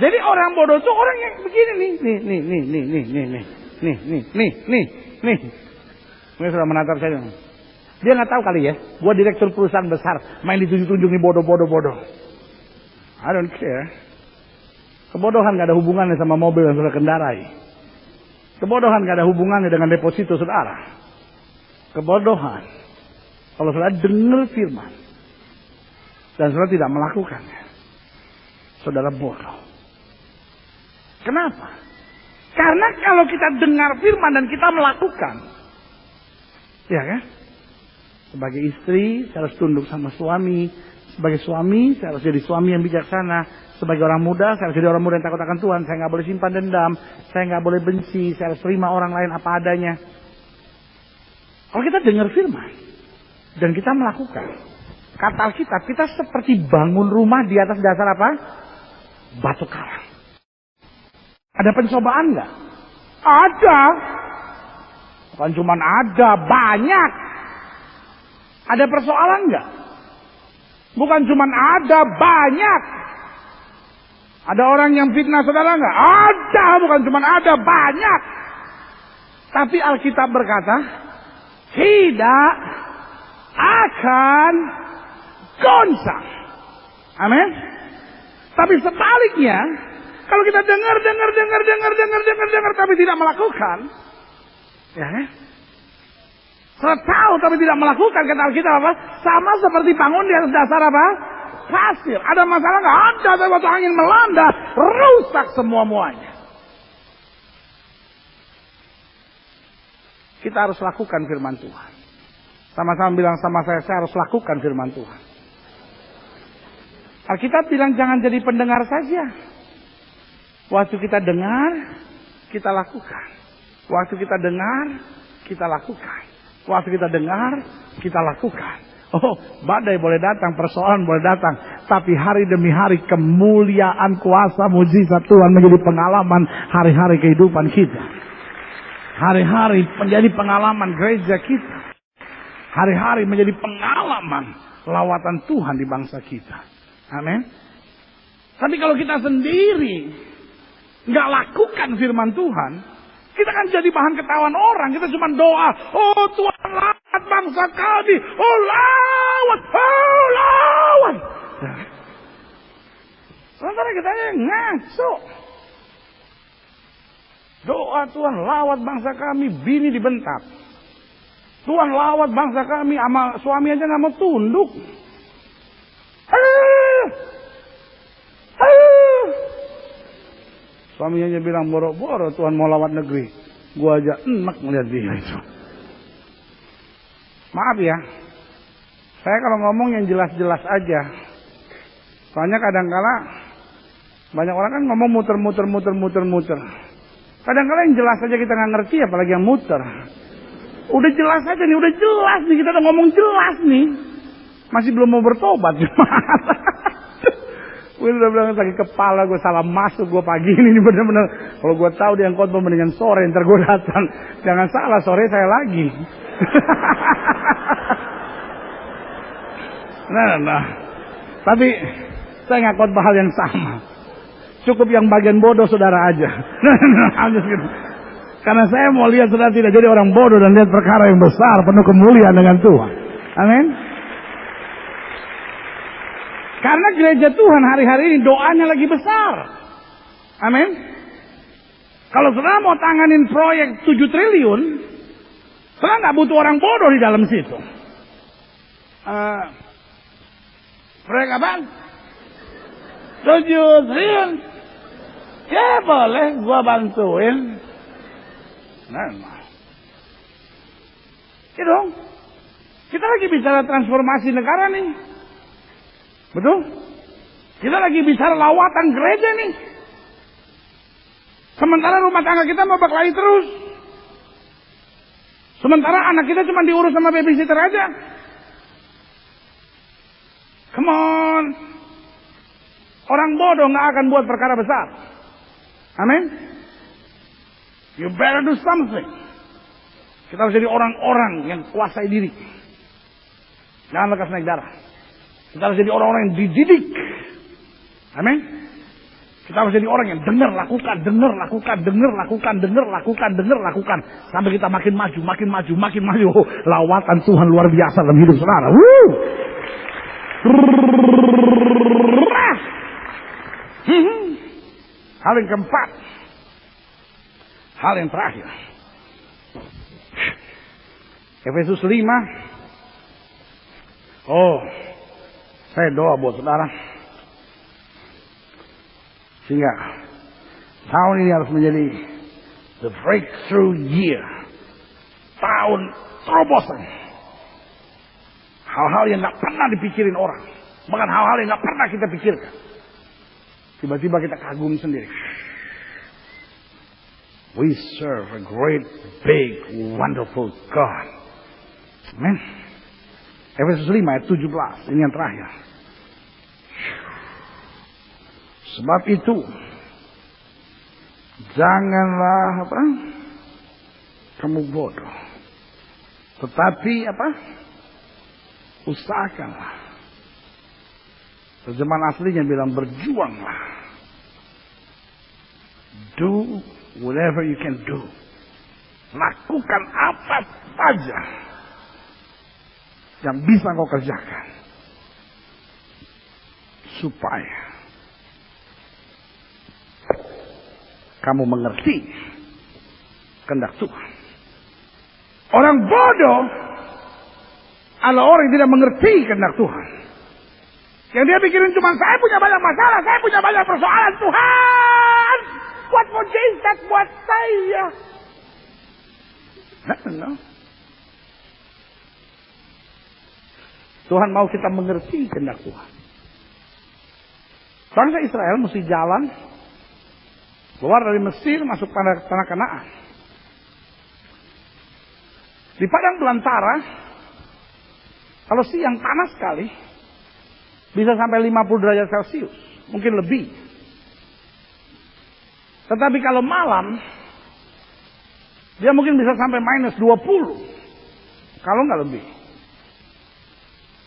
S1: Jadi orang bodoh itu orang yang begini nih. Nih. Ini sudah menatap saya. Dia gak tahu kali ya. Gua direktur perusahaan besar. Main ditunjuk-tunjuk nih bodoh. I don't care. Kebodohan gak ada hubungannya sama mobil yang saudara kendarai. Kebodohan gak ada hubungannya dengan deposito saudara. Kebodohan, kalau saudara dengar firman, dan saudara tidak melakukannya, saudara bodoh. Kenapa? Karena kalau kita dengar firman dan kita melakukan, ya kan? Sebagai istri, saya harus tunduk sama suami. Sebagai suami, saya harus jadi suami yang bijaksana. Sebagai orang muda, saya harus jadi orang muda yang takut akan Tuhan. Saya nggak boleh simpan dendam. Saya nggak boleh benci. Saya harus terima orang lain apa adanya. Kalau kita dengar firman dan kita melakukan, kata Alkitab, kita seperti bangun rumah di atas dasar apa? Batu karang. Ada pencobaan nggak? Ada. Bukan cuma ada, banyak. Ada persoalan nggak? Bukan cuma ada, banyak. Ada orang yang fitnah saudara nggak? Ada, bukan cuma ada, banyak. Tapi Alkitab berkata, tidak akan goncang. Amin. Tapi sebaliknya, kalau kita dengar, tapi tidak melakukan, ya kan? Saya tahu tapi tidak melakukan, kata Alkitab apa? Sama seperti bangun di atas dasar apa? Pasir. Ada masalah nggak? Ada, tapi waktu angin melanda, rusak semua-muanya. Kita harus lakukan firman Tuhan. Sama-sama bilang sama saya harus lakukan firman Tuhan. Alkitab bilang jangan jadi pendengar saja. Waktu kita dengar, kita lakukan. Waktu kita dengar, kita lakukan. Waktu kita dengar, kita lakukan. Oh, badai boleh datang, persoalan boleh datang. Tapi hari demi hari kemuliaan, kuasa, mujizat Tuhan menjadi pengalaman hari-hari kehidupan kita. Hari-hari menjadi pengalaman gereja kita. Hari-hari menjadi pengalaman lawatan Tuhan di bangsa kita. Amin. Tapi kalau kita sendiri nggak lakukan firman Tuhan, kita kan jadi bahan ketahuan orang. Kita cuma doa, oh Tuhan lawat bangsa kami, oh lawat, oh lawat. Sementara kita ngaco. Doa Tuhan lawat bangsa kami, bini dibentak. Tuhan lawat bangsa kami, sama suami aja nggak mau tunduk. Suaminya aja bilang boro-boro Tuhan mau lawat negeri. Gua aja enak melihat dia itu. Maaf ya, saya kalau ngomong yang jelas-jelas aja. Soalnya kadang-kala banyak orang kan ngomong muter. Kadang-kala yang jelas aja kita nggak ngerti, apalagi yang muter. Udah jelas aja nih, udah jelas nih, kita udah ngomong jelas nih. Masih belum mau bertobat. Gue udah bilang sakit kepala, gue salah masuk, gue pagi ini bener-bener. Kalau gue tahu dia yang khotbah mendingan sore, ntar gue datang. Jangan salah, sore saya lagi. Nah. Tapi saya nggak khotbah hal yang sama. Cukup yang bagian bodoh saudara aja. Gitu. Karena saya mau lihat saudara tidak jadi orang bodoh dan lihat perkara yang besar, penuh kemuliaan dengan Tuhan. Amin. Karena gereja Tuhan hari-hari ini doanya lagi besar. Amin. Kalau saudara mau tanganin proyek 7 triliun, saudara nggak butuh orang bodoh di dalam situ. Proyek apa? 7 triliun. Ya boleh, gua bantuin. Nah. Ya dong. Kita lagi bicara transformasi negara nih. Betul? Kita lagi bicara lawatan gereja nih. Sementara rumah tangga kita mau berkelahi terus. Sementara anak kita cuma diurus sama babysitter aja. Come on. Orang bodoh nggak akan buat perkara besar. Amin. You better do something. Kita harus jadi orang-orang yang kuasai diri. Jangan lekas naik darah. Kita harus jadi orang-orang yang dididik. Amin. Kita harus jadi orang yang dengar, lakukan. Sampai kita makin maju. Oh, lawatan Tuhan luar biasa dalam hidup saudara. Hal yang keempat. Hal yang terakhir. Efesus 5. Oh, Saya doa buat saudara, sehingga tahun ini harus menjadi the breakthrough year. Tahun terobosan. Hal-hal yang gak pernah dipikirin orang. Bahkan hal-hal yang gak pernah kita pikirkan. Tiba-tiba kita kagum sendiri. We serve a great, big, wonderful God. Amen. Efesus 5 ayat 17. Ini yang terakhir. Sebab itu, janganlah kamu bodoh. Tetapi usahakanlah. Terjemahan aslinya bilang berjuanglah. Do whatever you can do. Lakukan apa saja yang bisa kau kerjakan. Supaya kamu mengerti kehendak Tuhan. Orang bodoh adalah orang yang tidak mengerti kehendak Tuhan. Yang dia pikirin cuma saya punya banyak masalah, saya punya banyak persoalan. Tuhan, buat mujizat buat saya. No. Tuhan mau kita mengerti kehendak Tuhan. Bangsa Israel mesti jalan keluar dari Mesir masuk pada tanah Kanaan. Di padang belantara, kalau siang panas sekali, bisa sampai 50 derajat Celcius, mungkin lebih. Tetapi kalau malam, dia mungkin bisa sampai minus 20, kalau nggak lebih.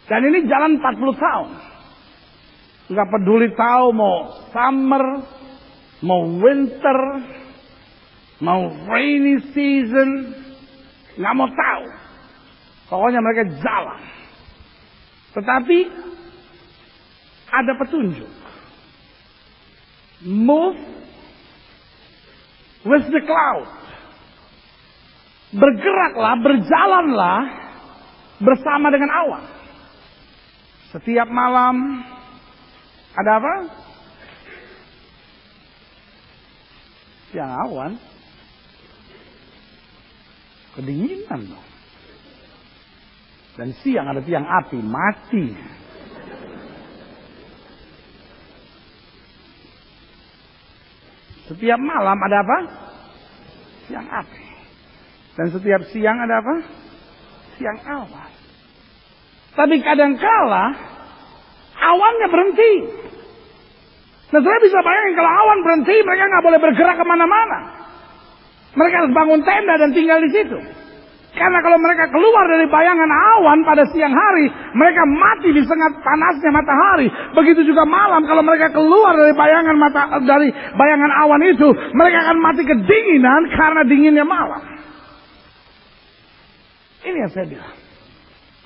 S1: Dan ini jalan 40 tahun. Nggak peduli tahu mau summer, mau winter, mau rainy season, nggak mau tahu. Pokoknya mereka jalan. Tetapi ada petunjuk. Move with the cloud. Bergeraklah, berjalanlah bersama dengan awan. Setiap malam ada apa? Tiang awan. Kedinginan dong. Dan siang ada tiang api, mati. Setiap malam ada apa? Tiang api. Dan setiap siang ada apa? Tiang awan. Tapi kadangkala awannya berhenti. Nah, saya bisa bayangin kalau awan berhenti, mereka nggak boleh bergerak kemana-mana. Mereka harus bangun tenda dan tinggal di situ. Karena kalau mereka keluar dari bayangan awan pada siang hari, mereka mati di tengah panasnya matahari. Begitu juga malam, kalau mereka keluar dari bayangan awan itu, mereka akan mati kedinginan karena dinginnya malam. Ini yang saya bilang.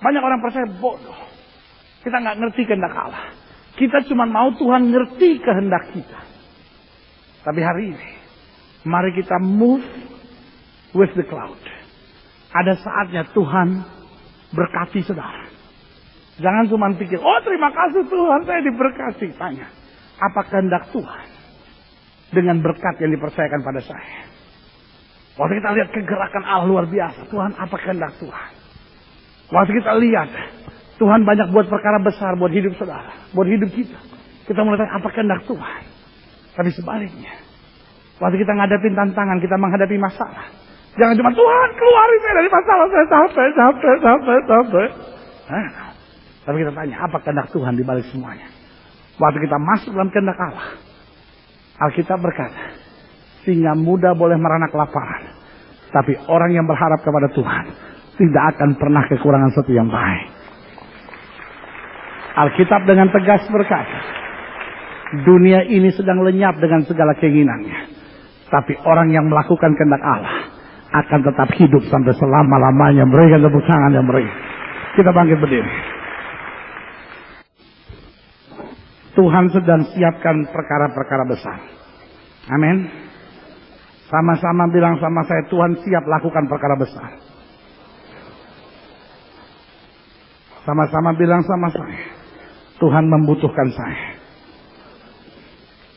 S1: Banyak orang percaya bodoh. Kita nggak ngerti kehendak Allah. Kita cuma mau Tuhan ngerti kehendak kita. Tapi hari ini, mari kita move with the cloud. Ada saatnya Tuhan berkati saudara. Jangan cuma pikir, oh terima kasih Tuhan saya diberkati. Tanya, apa kehendak Tuhan dengan berkat yang dipercayakan pada saya? Waktu kita lihat kegerakan Allah luar biasa. Tuhan, apa kehendak Tuhan? Waktu kita lihat Tuhan banyak buat perkara besar buat hidup saudara, buat hidup kita. Kita mulai tanya, apa kehendak Tuhan? Tapi sebaliknya, waktu kita ngadepin tantangan, kita menghadapi masalah, jangan cuma Tuhan keluarin saya dari masalah, saya capek. Tapi kita tanya, apa kehendak Tuhan di balik semuanya? Waktu kita masuk dalam kehendak Allah, Alkitab berkata, singa muda boleh merana kelaparan, tapi orang yang berharap kepada Tuhan tidak akan pernah kekurangan sesuatu yang baik. Alkitab dengan tegas berkata, dunia ini sedang lenyap dengan segala keinginannya, tapi orang yang melakukan kehendak Allah akan tetap hidup sampai selama-lamanya. Berikan tepuk tangan yang meriah. Kita bangkit berdiri. Tuhan sedang siapkan perkara-perkara besar. Amin. Sama-sama bilang sama saya, Tuhan siap lakukan perkara besar. Sama-sama bilang sama saya, Tuhan membutuhkan saya.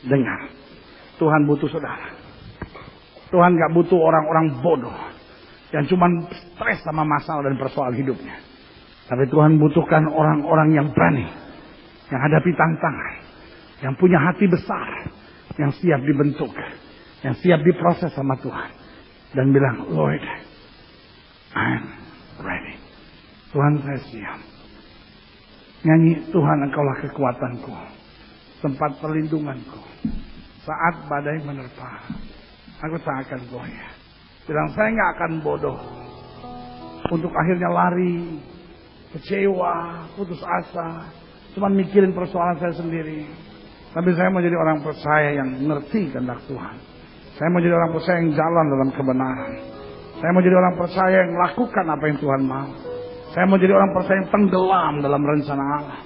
S1: Dengar, Tuhan butuh saudara. Tuhan gak butuh orang-orang bodoh yang cuma stres sama masalah dan persoalan hidupnya. Tapi Tuhan butuhkan orang-orang yang berani, yang hadapi tantangan, yang punya hati besar, yang siap dibentuk, yang siap diproses sama Tuhan. Dan bilang, Lord, I'm ready. Tuhan, saya siap. Nyanyi, Tuhan Engkaulah kekuatanku, tempat perlindunganku. Saat badai menerpa, aku tak akan goyah. Bilang, saya gak akan bodoh untuk akhirnya lari, kecewa, putus asa, cuma mikirin persoalan saya sendiri. Tapi saya mau jadi orang percaya yang ngerti kehendak Tuhan. Saya mau jadi orang percaya yang jalan dalam kebenaran. Saya mau jadi orang percaya yang lakukan apa yang Tuhan mau. Saya mau jadi orang percaya yang tenggelam dalam rencana Allah.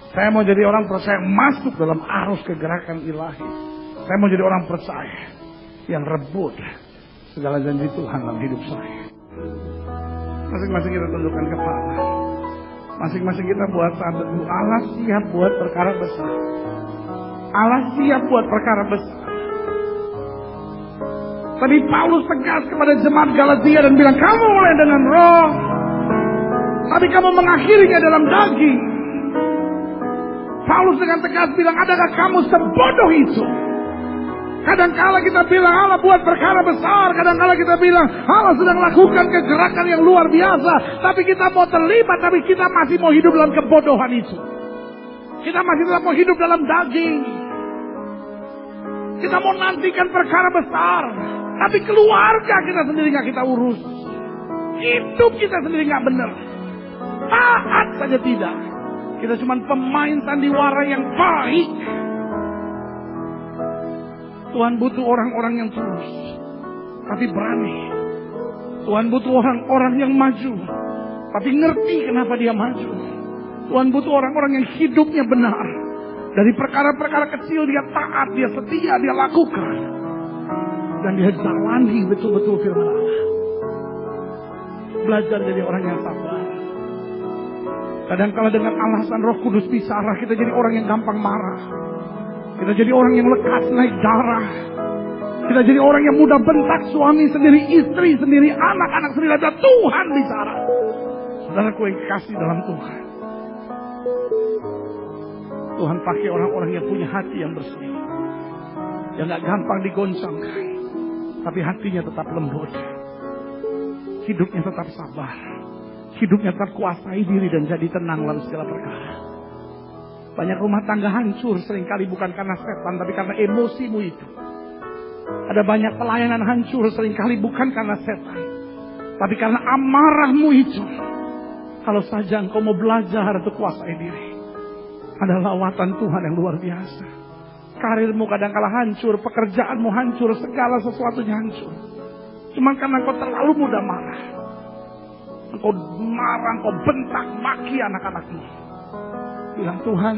S1: Saya mau jadi orang percaya yang masuk dalam arus kegerakan ilahi. Saya mau jadi orang percaya yang rebut segala janji Tuhan dalam hidup saya. Masing-masing kita tundukkan kepala. Masing-masing kita buat sahabat. Allah siap buat perkara besar. Allah siap buat perkara besar. Tapi Paulus tegas kepada jemaat Galatia dan bilang, kamu mulai dengan roh, tapi kamu mengakhirinya dalam daging. Paulus dengan tegas bilang, adakah kamu sebodoh itu? Kadang-kala kita bilang Allah buat perkara besar, kadang-kala kita bilang Allah sedang lakukan kegerakan yang luar biasa, tapi kita mau terlibat, tapi kita masih mau hidup dalam kebodohan itu. Kita masih tetap mau hidup dalam daging. Kita mau nantikan perkara besar, tapi keluarga kita sendiri gak kita urus. Hidup kita sendiri gak benar. Taat saja tidak. Kita cuma pemain sandiwara yang baik. Tuhan butuh orang-orang yang tulus, tapi berani. Tuhan butuh orang-orang yang maju, tapi ngerti kenapa dia maju. Tuhan butuh orang-orang yang hidupnya benar. Dari perkara-perkara kecil dia taat, dia setia, dia lakukan. Dan dia jalani betul-betul firman Allah. Belajar jadi orang yang sabar. Kadang-kala dengan alasan Roh Kudus bicara, kita jadi orang yang gampang marah. Kita jadi orang yang lekas naik darah. Kita jadi orang yang mudah bentak suami sendiri, istri sendiri, anak-anak sendiri. Ada Tuhan bicara. Saudaraku yang kasih dalam Tuhan. Tuhan pakai orang-orang yang punya hati yang bersih. Yang gak gampang digoncangkan. Tapi hatinya tetap lembut. Hidupnya tetap sabar. Hidupnya tetap kuasai diri dan jadi tenang dalam segala perkara. Banyak rumah tangga hancur seringkali bukan karena setan, tapi karena emosimu itu. Ada banyak pelayanan hancur seringkali bukan karena setan, tapi karena amarahmu itu. Kalau saja engkau mau belajar untuk kuasai diri. Ada lawatan Tuhan yang luar biasa. Karirmu kadang-kala hancur, pekerjaanmu hancur, segala sesuatunya hancur. Cuma karena engkau terlalu mudah marah. Engkau marah, engkau bentak, maki anak-anakmu. Bilang, Tuhan,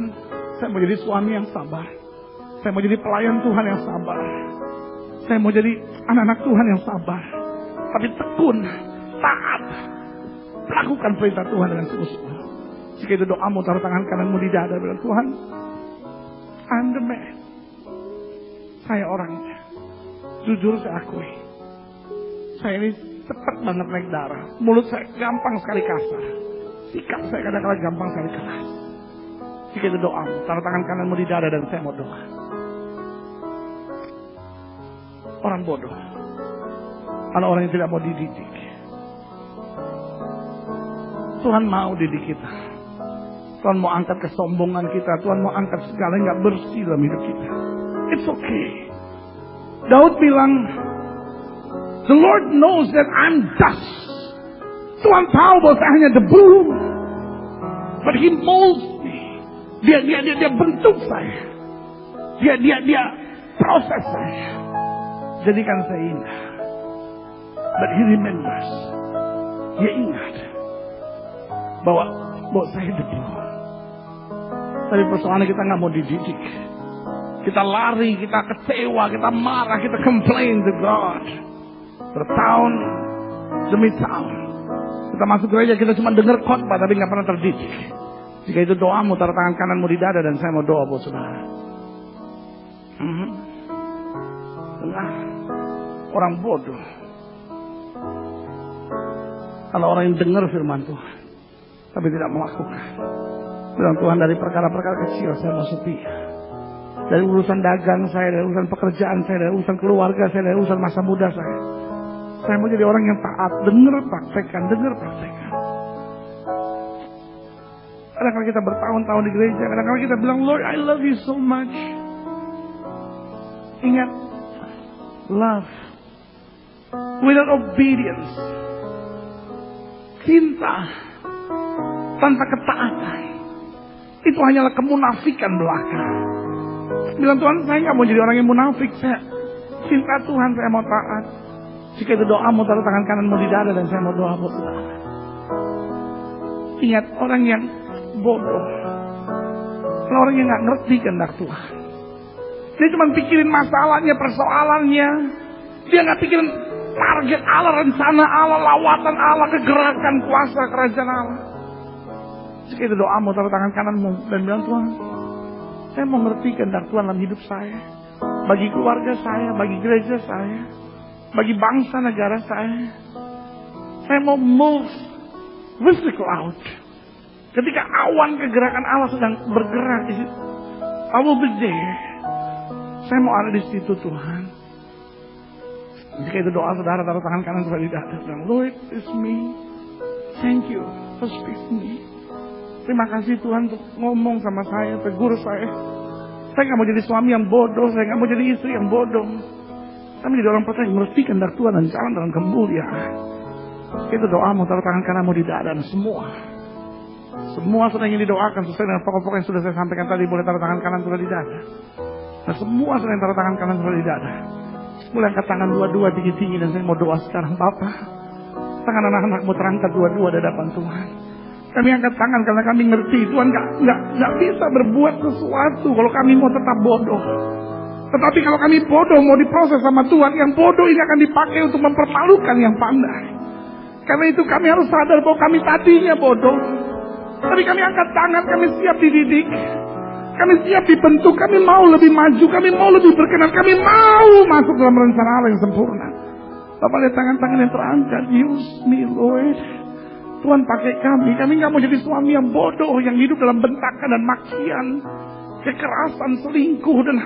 S1: saya mau jadi suami yang sabar. Saya mau jadi pelayan Tuhan yang sabar. Saya mau jadi anak-anak Tuhan yang sabar. Tapi tekun, taat. Lakukan perintah Tuhan dengan sungguh-sungguh. Jika itu doamu, taruh tangan kananmu di dada. Bilang, Tuhan, I'm the man. Saya orangnya. Jujur saya akui. Saya ini cepat banget naik darah. Mulut saya gampang sekali kasar. Sikap saya kadang-kadang gampang sekali keras. Jika itu doamu, taruh tangan kananmu di dada dan saya mau doa. Orang bodoh. Ada orang yang tidak mau dididik. Tuhan mau didik kita. Tuhan mau angkat kesombongan kita. Tuhan mau angkat segala yang gak bersih dalam hidup kita. It's okay. Daud bilang, the Lord knows that I'm dust. Tuhan tahu bahwa saya hanya debu. But He molds me. Dia bentuk saya. Dia proses saya. Jadikan saya indah. But He remembers. Dia ingat bahwa saya debu. Tapi persoalannya kita nggak mau dididik. Kita lari, kita kecewa, kita marah, kita complain to God. Bertahun demi tahun. Kita masuk gereja, kita cuma dengar khotbah tapi nggak pernah terdidik. Jika itu doamu, taruh tangan kananmu di dada dan saya mau doa buat saudara. Tengah orang bodoh. Kalau orang yang dengar firman Tuhan, tapi tidak melakukan. Bilang, Tuhan, dari perkara-perkara kecil saya mau setia. Dari urusan dagang saya, dari urusan pekerjaan saya, dari urusan keluarga saya, dari urusan masa muda saya. Saya mau jadi orang yang taat, dengar praktekkan, dengar praktekkan. Kadang-kadang kita bertahun-tahun di gereja, kadang-kadang kita bilang, Lord, I love you so much. Ingat, love without obedience, cinta tanpa ketaatan, itu hanyalah kemunafikan belaka. Bilang, Tuhan, saya nggak mau jadi orang yang munafik. Saya cinta Tuhan, saya mau taat. Jika itu doamu, taruh tangan kananmu di dada dan saya mau doa buat saudara. Ingat, orang yang bodoh, orang yang nggak ngerti kehendak Tuhan. Dia cuma pikirin masalahnya, persoalannya. Dia nggak pikirin target Allah, rencana Allah, lawatan Allah, kegerakan kuasa kerajaan Allah. Jika itu doamu, taruh tangan kananmu dan bilang, Tuhan, saya mau ngerti kehendak Tuhan dalam hidup saya, bagi keluarga saya, bagi gereja saya, bagi bangsa negara saya. Saya mau move with the cloud. Ketika awan kegerakan Allah sedang bergerak di situ, I will be there. Saya mau ada di situ, Tuhan. Jika itu doa saudara, taruh tangan kanan saudara di dada. Lord, it's me. Thank you for speaking me. Terima kasih Tuhan untuk ngomong sama saya, tegur saya. Saya nggak mau jadi suami yang bodoh, saya nggak mau jadi istri yang bodoh. Tapi jadi orang percaya yang mengerti kehendak Tuhan dan jalan dalam kemuliaan. Itu doamu, taruh tangan kananmu di dada dan semua sedang ingin didoakan sesuai dengan pokok-pokok yang sudah saya sampaikan tadi. Boleh taruh tangan kanan sudah di dada. Nah, semua sedang taruh tangan kanan sudah di dada. Boleh angkat tangan dua-dua tinggi-tinggi dan saya mau doa sekarang. Bapa, tangan anak-anakmu terangkat dua-dua di hadapan Tuhan. Kami angkat tangan karena kami ngerti Tuhan nggak bisa berbuat sesuatu kalau kami mau tetap bodoh. Tetapi kalau kami bodoh mau diproses sama Tuhan, yang bodoh ini akan dipakai untuk mempermalukan yang pandai. Karena itu kami harus sadar bahwa kami tadinya bodoh. Tapi kami angkat tangan, kami siap dididik. Kami siap dibentuk, kami mau lebih maju, kami mau lebih berkenan, kami mau masuk dalam rencana Allah yang sempurna. Bapak lihat tangan-tangan yang terangkat, use me Lord. Tuhan pakai kami nggak mau jadi suami yang bodoh, yang hidup dalam bentakan dan makian, kekerasan, selingkuh dan